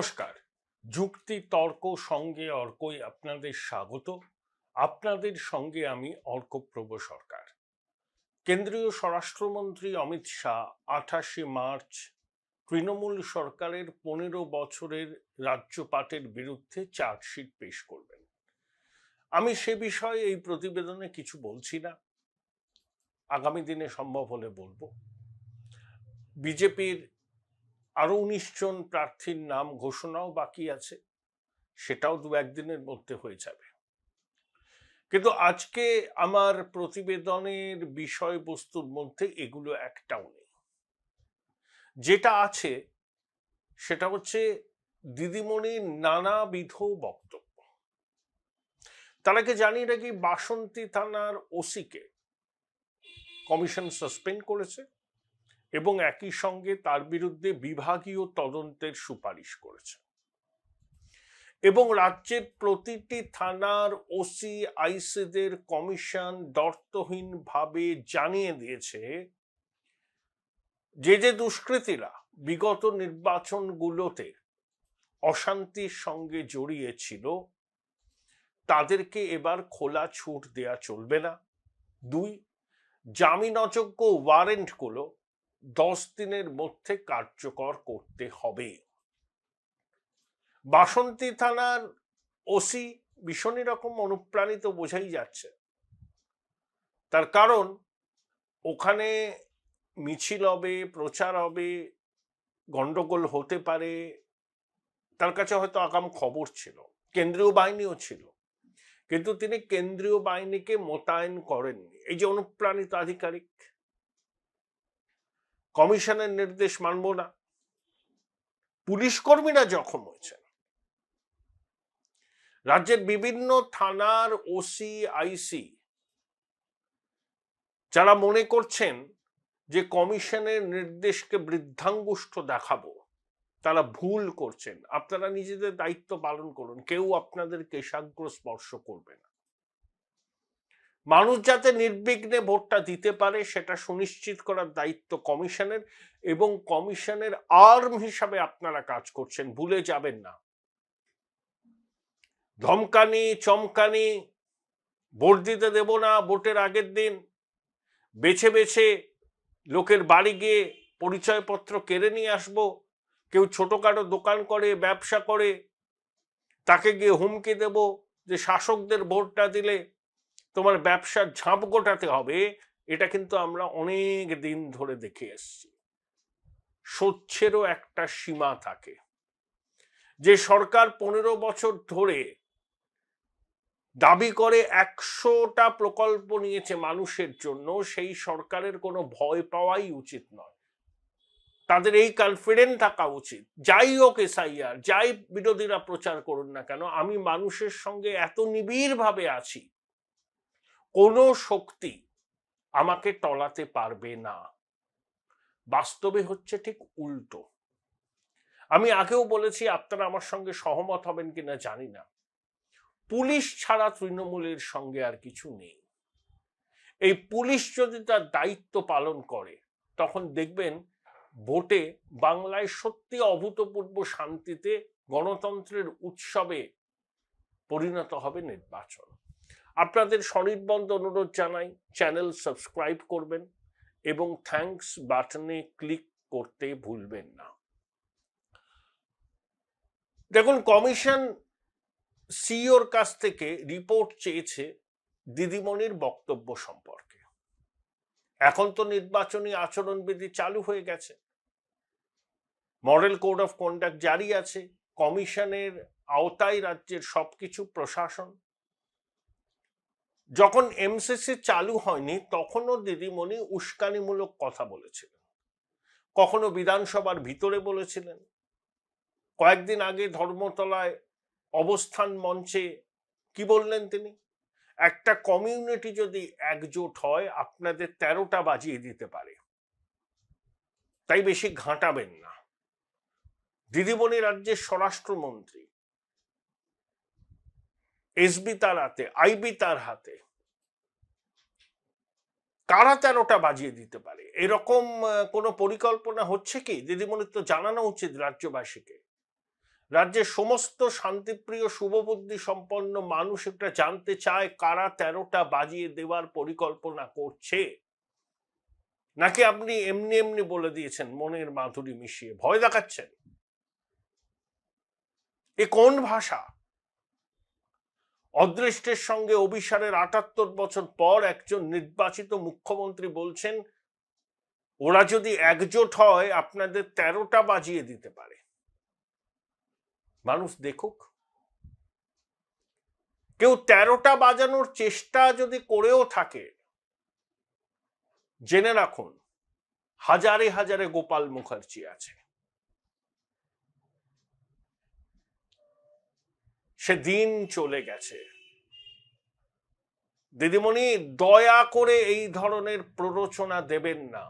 নমস্কার। যুক্তি তর্ক সঙ্গে অর্কই আপনাদের স্বাগত। আপনাদের সঙ্গে আমি অর্কপ্রভ সরকার। কেন্দ্রীয় স্বরাষ্ট্রমন্ত্রী অমিত শাহ 28 মার্চ তৃণমূল সরকারের 15 বছরের রাজ্যপাটের বিরুদ্ধে চার্জশিট পেশ করবেন। আমি সে বিষয়ে এই প্রতিবেদনে কিছু বলছি না, আগামী দিনে সম্ভব হলে বলবো। বিজেপির আরো 19 জন প্রার্থীর নাম ঘোষণাও বাকি আছে, সেটাও দু একদিনের মধ্যে হয়ে যাবে। কিন্তু আজকে আমার প্রতিবেদনের বিষয়বস্তুর মধ্যে এগুলো একটাও নেই। যেটা আছে সেটা হচ্ছে দিদিমণির নানাবিধ বক্তব্য। তার আগে জানিয়ে রাখি, বাসন্তী থানার ওসিকে কমিশন সাসপেন্ড করেছে এবং একই সঙ্গে তার বিরুদ্ধে বিভাগীয় তদন্তের সুপারিশ করেছে এবং রাজ্যের প্রতিটি থানার ওসি আইসিদের কমিশন দর্তহীনভাবে জানিয়ে দিয়েছে যে যে দুষ্কৃতীরা বিগত নির্বাচনগুলোতে অশান্তির সঙ্গে জড়িয়েছিল তাদেরকে এবার খোলা ছুট দেয়া চলবে না। 2, জামিন অযোগ্য ওয়ারেন্টগুলো 10 দিনের মধ্যে কার্যকর করতে হবে। বাসন্তী থানার ওসি ভীষণই রকম অনুপ্রাণিত বোঝাই যাচ্ছে। তার কারণ ওখানে মিছিল হবে, প্রচার হবে, গন্ডগোল হতে পারে, তার কাছে হয়তো আগাম খবর ছিল, কেন্দ্রীয় বাহিনীও ছিল, কিন্তু তিনি কেন্দ্রীয় বাহিনীকে মোতায়েন করেননি। এই যে অনুপ্রাণিত আধিকারিক, কমিশনের নির্দেশ মানব না, পুলিশ কর্মীরা জখম হয়েছেন। রাজ্যের বিভিন্ন থানার ওসি আইসি যারা মনে করছেন যে কমিশনের নির্দেশকে বৃদ্ধাঙ্গুষ্ঠ দেখাবো, তারা ভুল করছেন। আপনারা নিজেদের দায়িত্ব পালন করুন, কেউ আপনাদের কেশাগ্র স্পর্শ করবে না। মানুষ যাতে নির্বিঘ্নে ভোটটা দিতে পারে সেটা সুনিশ্চিত করার দায়িত্ব কমিশনের, এবং কমিশনের আর্ম হিসাবে আপনারা কাজ করছেন, ভুলে যাবেন না। ধমকানি চমকানি, ভোট দিতে দেব না, ভোটের আগের দিন বেছে বেছে লোকের বাড়ি গিয়ে পরিচয়পত্র কেড়ে নিয়ে আসবো, কেউ ছোটখাটো দোকান করে, ব্যবসা করে, তাকে গিয়ে হুমকি দেব যে শাসকদের ভোটটা দিলে তোমার ব্যবসার ঝাঁপ গোটাতে হবে, এটা কিন্তু আমরা অনেক দিন ধরে দেখে এসছি। সহ্যেরও একটা সীমা থাকে। যে সরকার 15 বছর ধরে দাবি করে 100টা প্রকল্প নিয়েছে মানুষের জন্য, সেই সরকারের কোনো ভয় পাওয়াই উচিত নয়। তাদের এই কনফিডেন্ট থাকা উচিত, যাই হোক এসআইআর, যাই বিরোধীরা প্রচার করুন না কেন, আমি মানুষের সঙ্গে এত নিবিড়ভাবে আছি, কোনো শক্তি আমাকে টলাতে পারবে না। বাস্তবে হচ্ছে ঠিক উল্টো। আমি আগেও বলেছি, আপনারা আমার সঙ্গে সহমত হবেন কিনা জানি না, পুলিশ ছাড়া তৃণমূলের সঙ্গে আর কিছু নেই। এই পুলিশ যদি তার দায়িত্ব পালন করে, তখন দেখবেন ভোটে বাংলায় সত্যি অভূতপূর্ব শান্তিতে গণতন্ত্রের উৎসবে পরিণত হবে নির্বাচন। আপনাদের সনির্বন্ধ অনুরোধ জানাই, চ্যানেল সাবস্ক্রাইব করবেন এবং থ্যাঙ্কস বাটনে ক্লিক করতে ভুলবেন না। দেখুন, কমিশন সিইওর কাছ থেকে রিপোর্ট চেয়েছে দিদিমণির বক্তব্য সম্পর্কে। এখন তো নির্বাচনী আচরণবিধি চালু হয়ে গেছে, মডেল কোড অফ কন্ডাক্ট জারি আছে, কমিশনের আওতায় রাজ্যের সবকিছু প্রশাসন। যখন এমসিসি চালু হয়নি তখনও দিদিমণি উস্কানিমূলক কথা বলেছিলেন, কখনো বিধানসভার ভিতরে বলেছিলেন, কয়েকদিন আগে ধর্মতলায় অবস্থান মঞ্চে কি বললেন তিনি, একটা কমিউনিটি যদি একজোট হয় আপনাদের 13টা বাজিয়ে দিতে পারে, তাই বেশি ঘাঁটাবেন না। দিদিমণি রাজ্যের স্বরাষ্ট্রমন্ত্রী, এসবি তার হাতে, আইবি তার হাতে, কারা 13টা বাজিয়ে দিতে পারে এরকম কোনো পরিকল্পনা হচ্ছে কি? দিদিমণির তো জানানো উচিত রাজ্যবাসীকে। রাজ্যের সমস্ত শান্তিপ্রিয় শুভবুদ্ধি সম্পন্ন মানুষ একটা জানতে চায় কারা 13টা বাজিয়ে দেওয়ার পরিকল্পনা করছে, নাকি আপনি এমনি এমনি বলে দিয়েছেন মনের মাধুরী মিশিয়ে ভয় দেখাচ্ছেন? এ কোন ভাষা? অদৃষ্টের সঙ্গে অভিসারের 78 বছর পর একজন নির্বাচিত মুখ্যমন্ত্রী বলছেন ওরা যদি একজোট হয় আপনাদের 13টা বাজিয়ে দিতে পারে। মানুষ দেখুক। কেউ 13টা বাজানোর চেষ্টা যদি করেও থাকে, জেনে রাখুন হাজারে হাজারে গোপাল মুখার্জি আছে। সে দিন চলে গেছে। দিদিমণি, দয়া করে এই ধরনের প্ররোচনা দেবেন না।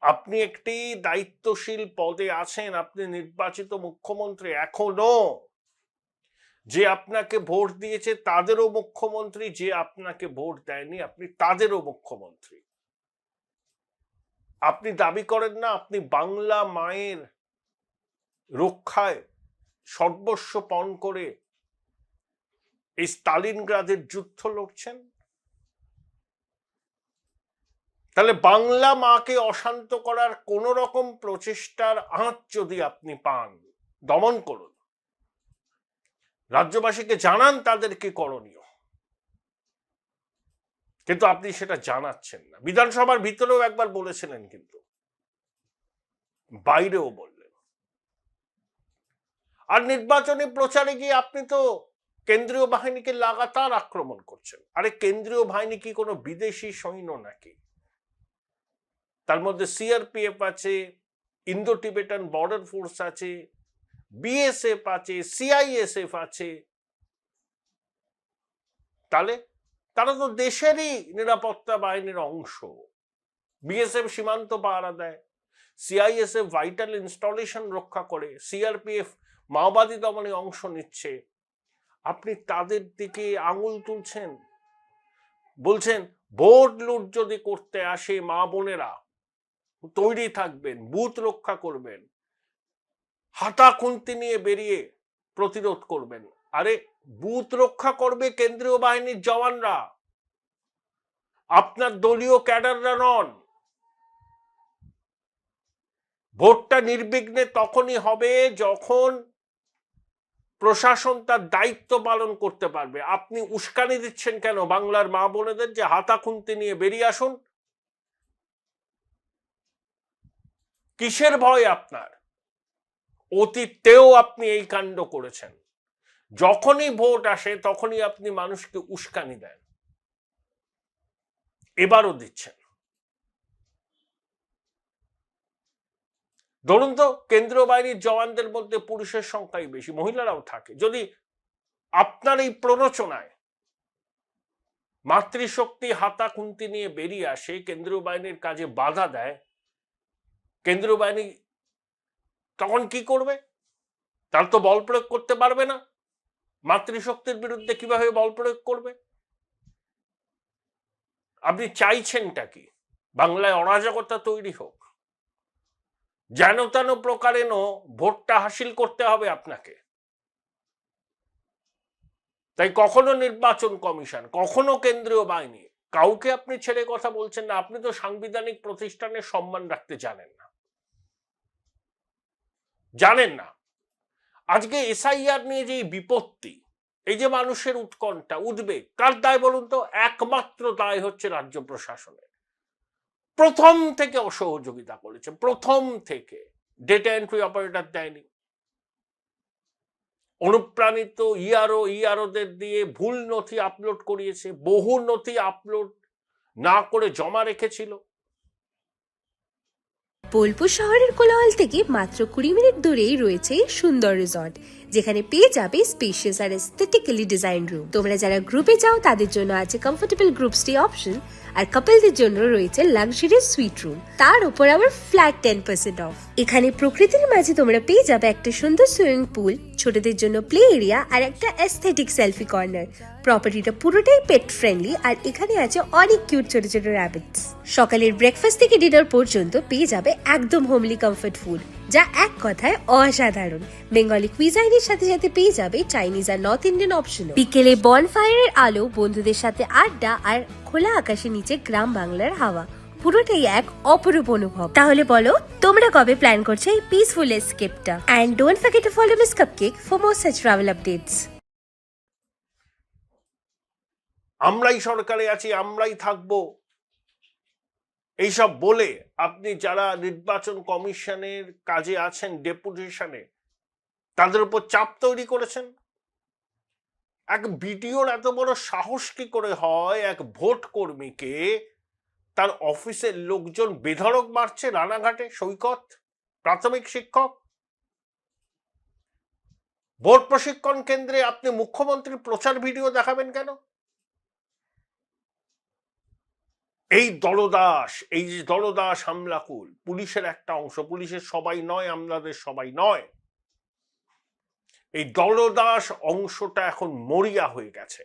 আপনি একটি দায়িত্বশীল পদে আছেন, আপনি নির্বাচিত মুখ্যমন্ত্রী। এখনো যে আপনাকে ভোট দিয়েছে তাদেরও মুখ্যমন্ত্রী, যে আপনাকে ভোট দেয়নি আপনি তাদেরও মুখ্যমন্ত্রী। আপনি দাবি করেন না আপনি বাংলা মায়ের রক্ষায় সর্বস্ব পণ করে এই স্টালিনগ্রাদের যুদ্ধ লড়ছেন? তাহলে বাংলা মাকে অশান্ত করার কোন রকম প্রচেষ্টার আঁচ যদি আপনি পান, দমন করুন। রাজ্যবাসীকে জানান তাদের কি করণীয়, কিন্তু আপনি সেটা জানাচ্ছেন না। বিধানসভার ভিতরেও একবার বলেছিলেন, কিন্তু বাইরেও বললেন। আর নির্বাচনী প্রচারে গিয়ে আপনি তো কেন্দ্রীয় বাহিনীকে লাগাতার আক্রমণ করছেন। আরে কেন্দ্রীয় বাহিনী কি কোনো বিদেশি সৈন্য নাকি? তার মধ্যে সিআরপিএফ আছে, ইন্দো টিবেটান বর্ডার ফোর্স আছে, বিএসএফ আছে, সিআইএসএফ আছে। তাহলে তারা তো দেশেরই নিরাপত্তা বাহিনীর অংশ। বিএসএফ সীমান্ত পাহারা দেয়, সিআইএসএফ ভাইটাল ইনস্টলেশন রক্ষা করে, সিআরপিএফ মাওবাদী দমনে অংশ নিচ্ছে। আপনি তাদের দিকে আঙুল তুলছেন, বলছেন ভোট লুট যদি করতে আসে মা বোনেরা তৈরি থাকবেন, বুথ রক্ষা করবেন, হাতা খুন্তি নিয়ে বেরিয়ে প্রতিরোধ করবেন। আরে বুথ রক্ষা করবে কেন্দ্রীয় বাহিনীর জওয়ানরা, আপনার দলীয় ক্যাডাররা নন। ভোটটা নির্বিঘ্নে তখনই হবে যখন প্রশাসন তার দায়িত্ব পালন করতে পারবে। আপনি উস্কানি দিচ্ছেন কেন বাংলার মা বোনেদের যে হাতা খুন্তি নিয়ে বেরিয়ে আসুন? কিসের ভয় আপনার? অতীতেও আপনি এই কাণ্ড করেছেন। যখনই ভোট আসে তখনই আপনি মানুষকে উস্কানি দেন, এবারও দিচ্ছেন। ধরুন তো কেন্দ্রীয় বাহিনীর জওয়ানদের মধ্যে পুরুষের সংখ্যাই বেশি, মহিলারাও থাকে। যদি আপনার এই প্ররোচনায় মাতৃশক্তি হাতা খুন্তি নিয়ে বেরিয়ে আসে, কেন্দ্রীয় বাহিনীর কাজে বাধা দেয়, কেন্দ্রীয় বাহিনী তখন কি করবে? তার তো বল প্রয়োগ করতে পারবে না। মাতৃশক্তির বিরুদ্ধে কিভাবে বল প্রয়োগ করবে? আপনি চাইছেনটা কি? বাংলায় অরাজকতা তৈরি হোক, যেন তেন প্রকারেণ ভোটটা হাসিল করতে হবে আপনাকে। তাই কখনো নির্বাচন কমিশন, কখনো কেন্দ্রীয় বাহিনী, কাউকে আপনি ছেড়ে কথা বলছেন না। আপনি তো সাংবিধানিক প্রতিষ্ঠানের সম্মান রাখতে জানেন না, জানেন না। আজকে এসআইআর নিয়ে যে বিপত্তি, এই যে মানুষের উৎকণ্ঠা, উদ্বেগ, কার দায় বলুন তো? একমাত্র দায় হচ্ছে রাজ্য প্রশাসনের। প্রথম থেকে অসহযোগিতা করেছে, প্রথম থেকে। ডেটা এন্ট্রি অপারেটর দেয়নি, অনুপ্রাণিত ইআরওদের দিয়ে ভুল নথি আপলোড করিয়েছে, বহু নথি আপলোড না করে জমা রেখেছিল। বোলপুর শহরের কোলাহল থেকে মাত্র 20 মিনিট দূরেই রয়েছে সুন্দর রিসর্ট, যেখানে পেয়ে যাবে স্পেশিয়াস আর এস্থেটিক্যালি ডিজাইন রুম। তোমরা যারা গ্রুপে যাও তাদের জন্য আছে কমফোর্টেবল গ্রুপ স্টে অপশন, আর কাপলদের জন্য রয়েছে লাক্সারিয়াস সুইট রুম, তার উপর আবার ফ্ল্যাট 10% অফ। এখানে প্রকৃতির মাঝে তোমরা পেয়ে যাবে একটা সুন্দর সুইমিং পুল, ছোটদের জন্য প্লে এরিয়া আর একটা এস্থেটিক সেলফি কর্নার। প্রপার্টিটা পুরোটাই পেট ফ্রেন্ডলি, আর এখানে আছে অনেক কিউট ছোট ছোট র্যাবিটস। সকালের ব্রেকফাস্ট থেকে ডিনার পর্যন্ত পেয়ে যাবে একদম হোমলি কমফর্ট ফুড, যা এক কথায় অসাধারণ। বেঙ্গলি কুইজাইনের সাথে সাথে পেয়ে যাবে চাইনিজ আর নর্থ ইন্ডিয়ান অপশনও। বিকেলে বনফায়ারের আলো, বন্ধুদের সাথে আড্ডা আর খোলা আকাশের নিচে গ্রাম বাংলার হাওয়া, পুরোটাই এক অপরূপ অনুভব। তাহলে বলো তোমরা কবে প্ল্যান করছো এই পিসফুল এসকেপটা? And don't forget to follow miss cupcake for more such travel updates. আমরাই সরকারে আছি, আমরাই থাকবো, এইসব বলে আপনি যারা নির্বাচন কমিশনের কাজে আছেন ডেপুটেশনে, তাদের উপর চাপ তৈরি করেছেন। এক বিডিওর এত বড় সাহস কি করে হয় এক ভোট কর্মীকে তার অফিসের লোকজন বেধড়ক মারছে রানাঘাটে? সৈকত প্রাথমিক শিক্ষক, ভোট প্রশিক্ষণ কেন্দ্রে আপনি মুখ্যমন্ত্রীর প্রচার ভিডিও দেখাবেন কেন? এই দলদাস, এই যে দলদাস হামলাকুল, পুলিশের একটা অংশ, পুলিশের সবাই নয়, আমলাদের সবাই নয়, এই দলদাস অংশটা এখন মরিয়া হয়ে গেছে।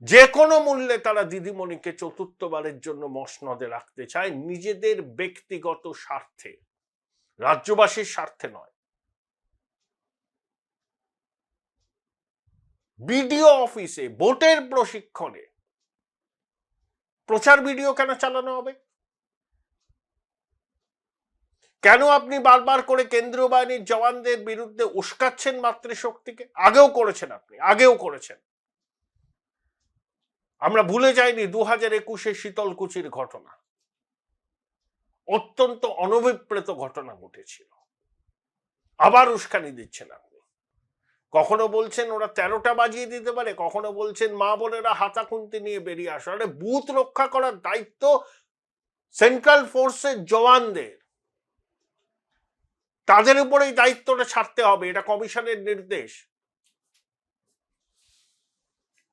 যে কোনো মূল্যে তারা দিদিমণিকে চতুর্থবারের জন্য মসনদে রাখতে চায়, নিজেদের ব্যক্তিগত স্বার্থে, রাজ্যবাসীর স্বার্থে নয়। বিডিও অফিসে ভোটের প্রশিক্ষণে প্রচার ভিডিও কেন চালানো হবে? কেন আপনি বারবার করে কেন্দ্রীয় বাহিনীর জওয়ানদের বিরুদ্ধে উস্কাচ্ছেন মাতৃশক্তিকে? আগেও করেছেন, আপনি আগেও করেছেন। আমরা ভুলে যাইনি 2021 শীতলকুচির ঘটনা, অত্যন্ত অনভিপ্রেত ঘটনা ঘটেছিল। আবার উস্কানি দিচ্ছেন আপনি। কখনো বলছেন ওরা 13টা বাজিয়ে দিতে পারে, কখনো বলছেন মা বোনেরা হাতা খুন্তি নিয়ে বেরিয়ে আসো। আরে বুথ রক্ষা করার দায়িত্ব সেন্ট্রাল ফোর্সের জওয়ানদের, তাদের উপরে এই দায়িত্বটা ছাড়তে হবে, এটা কমিশনের নির্দেশ।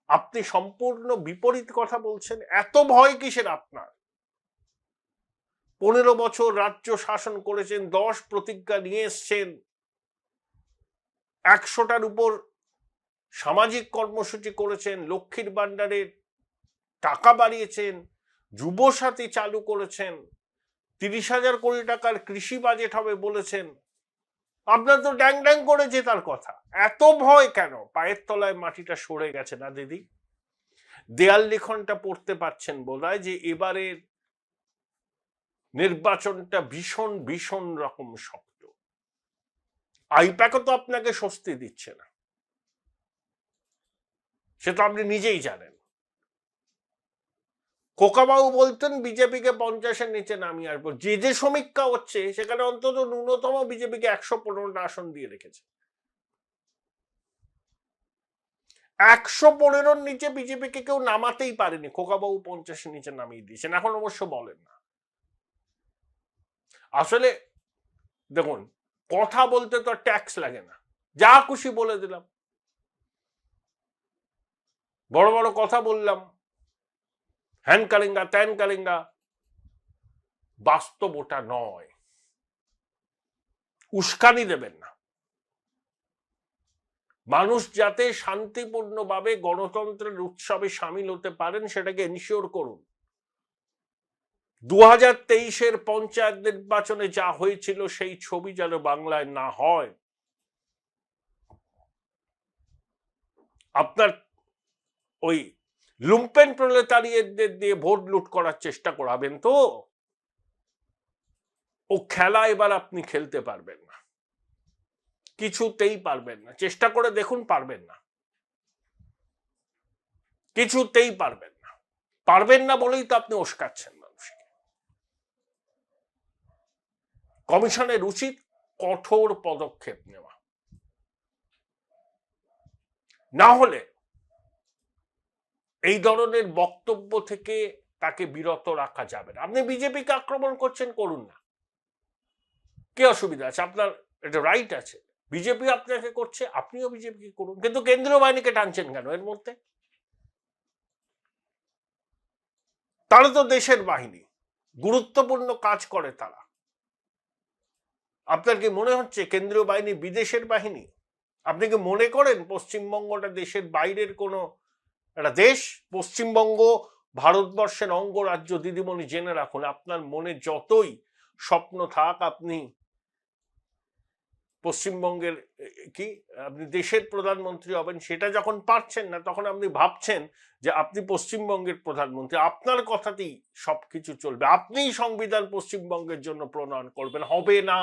আপনি সম্পূর্ণ বিপরীত কথা বলছেন। এত ভয় কিসের আপনার? 15 বছর রাজ্য শাসন করেছেন, 10 প্রতিজ্ঞা নিয়ে এসছেন, 100টার উপর সামাজিক কর্মসূচি করেছেন, লক্ষ্মীর ভান্ডারের টাকা বাড়িয়েছেন, যুবসাথী চালু করেছেন, 30,000 কোটি টাকার কৃষি বাজেট হবে বলেছেন। আপনার তো ড্যাং ড্যাং করে জেতার কথা। এত ভয় কেন? পায়ের তলায় মাটিটা সরে গেছে না দিদি? দেয়াল লিখনটা পড়তে পারছেন বোধহয় যে এবারের নির্বাচনটা ভীষণ ভীষণ রকম শক্ত। আইপ্যাকও তো আপনাকে স্বস্তি দিচ্ছে না, সে তো আপনি নিজেই জানেন। খোকাবাবু বলতেন বিজেপিকে 50-এর নিচে নামিয়ে আসবো। যে যে সমীক্ষা হচ্ছে সেখানে অন্তত ন্যূনতম বিজেপিকে 115টা আসন দিয়ে রেখেছে। 115-র নিচে বিজেপিকে কেউ নামাতেই পারেনি, খোকাবাবু 50-এর নিচে নামিয়ে দিয়েছেন। এখন অবশ্য বলেন না। আসলে দেখুন, কথা বলতে তো ট্যাক্স লাগে না, যা খুশি বলে দিলাম, বড় বড় কথা বললাম, হ্যান কারেঙ্গা ত্যান কারেঙ্গা। বাস্তব ওটা নয়। উস্কানি দেবেন না। মানুষ যাতে শান্তিপূর্ণভাবে গণতন্ত্রের উৎসবে সামিল হতে পারেন সেটাকে এনশিওর করুন। 2023-এর পঞ্চায়েত নির্বাচনে যা হয়েছিল সেই ছবি যেন বাংলায় না হয়। আপনার ওই লুম্পেন প্রলেতারিয়েতদের দিয়ে ভোট লুট করার চেষ্টা করাবেন তো? ও খেলা এবার আপনি খেলতে পারবেন না, কিছুতেই পারবেন না। চেষ্টা করে দেখুন, পারবেন না, কিছুতেই পারবেন না। পারবেন না বলেই তো আপনি উস্কাচ্ছেন মানুষকে। কমিশনের উচিত কঠোর পদক্ষেপ নেওয়া, না হলে এই ধরনের বক্তব্য থেকে তাকে বিরত রাখা যাবে না। আপনি বিজেপিকে আক্রমণ করছেন, করুন না, কি অসুবিধা আছে? আপনার এটা রাইট আছে। বিজেপি আপনাকে করছে, আপনিও বিজেপিকে করুন, কিন্তু কেন্দ্রীয় বাহিনীকে টানছেন কেন এর মধ্যে? তারা তো দেশের বাহিনী, গুরুত্বপূর্ণ কাজ করে তারা। আপনার কি মনে হচ্ছে কেন্দ্রীয় বাহিনী বিদেশের বাহিনী? আপনি কি মনে করেন পশ্চিমবঙ্গটা দেশের বাইরের কোনো একটা দেশ? পশ্চিমবঙ্গ ভারতবর্ষের অঙ্গরাজ্য। দিদিমণি জেনে রাখুন, আপনার মনে যতই স্বপ্ন থাক, আপনি পশ্চিমবঙ্গের কি আপনি দেশের প্রধানমন্ত্রী হবেন সেটা যখন পারছেন না, তখন আপনি ভাবছেন যে আপনি পশ্চিমবঙ্গের প্রধানমন্ত্রী, আপনার কথাতেই সবকিছু চলবে, আপনিই সংবিধান পশ্চিমবঙ্গের জন্য প্রণয়ন করবেন। হবে না।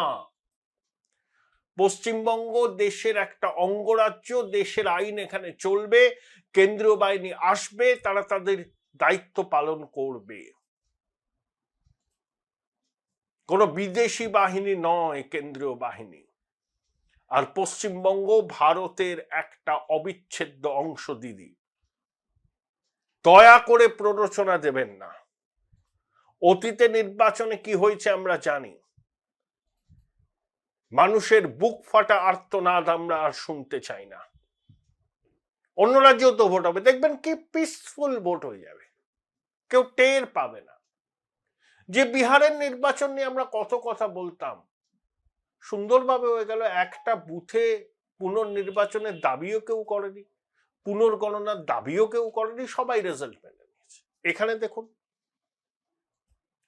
পশ্চিমবঙ্গ দেশের একটা অঙ্গরাজ্য, দেশের আইন এখানে চলবে, কেন্দ্রীয় বাহিনী আসবে, তারা তাদের দায়িত্ব পালন করবে। কোনো বিদেশি বাহিনী নয় কেন্দ্রীয় বাহিনী। আর পশ্চিমবঙ্গ ভারতের একটা অবিচ্ছেদ্য অংশ। দিদি, দয়া করে প্ররোচনা দেবেন না। অতীতে নির্বাচনে কি হয়েছে আমরা জানি। মানুষের বুক ফাটা আর্তনাদ আমরা আর শুনতে চাই না। অন্য রাজ্যেও তো ভোট হবে, দেখবেন কি পিসফুল ভোট হয়ে যাবে, কেউ টের পাবে না। যে বিহারের নির্বাচন নিয়ে আমরা কত কথা বলতাম, সুন্দরভাবে হয়ে গেল। একটা বুথে পুনর্নির্বাচনের দাবিও কেউ করেনি, পুনর্গণনার দাবিও কেউ করেনি, সবাই রেজাল্ট মেনে নিয়েছে। এখানে দেখুন,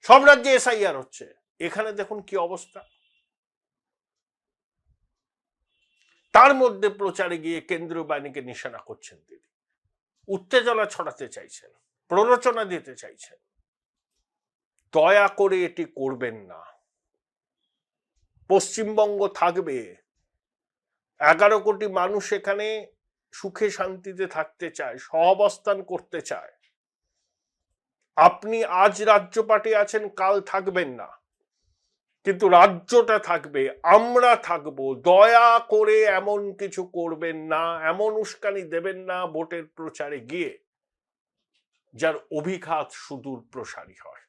সব রাজ্যে এসআইআর হচ্ছে, এখানে দেখুন কি অবস্থা। তার মধ্যে প্রচারে গিয়ে কেন্দ্রীয় বাহিনীকে নিশানা করছেন তিনি, উত্তেজনা ছড়াতে চাইছেন, প্ররোচনা দিতে চাইছেন। দয়া করে এটি করবেন না। পশ্চিমবঙ্গ থাকবে, 11 কোটি মানুষ এখানে সুখে শান্তিতে থাকতে চায়, সহাবস্থান করতে চায়। আপনি আজ রাজ্য পার্টি আছেন, কাল থাকবেন না, কিন্তু রাজ্যটা থাকবে, আমরা থাকবো। দয়া করে এমন কিছু করবেন না, এমন উস্কানি দেবেন না ভোটের প্রচারে গিয়ে যার অভিঘাত সুদূর প্রসারী হয়।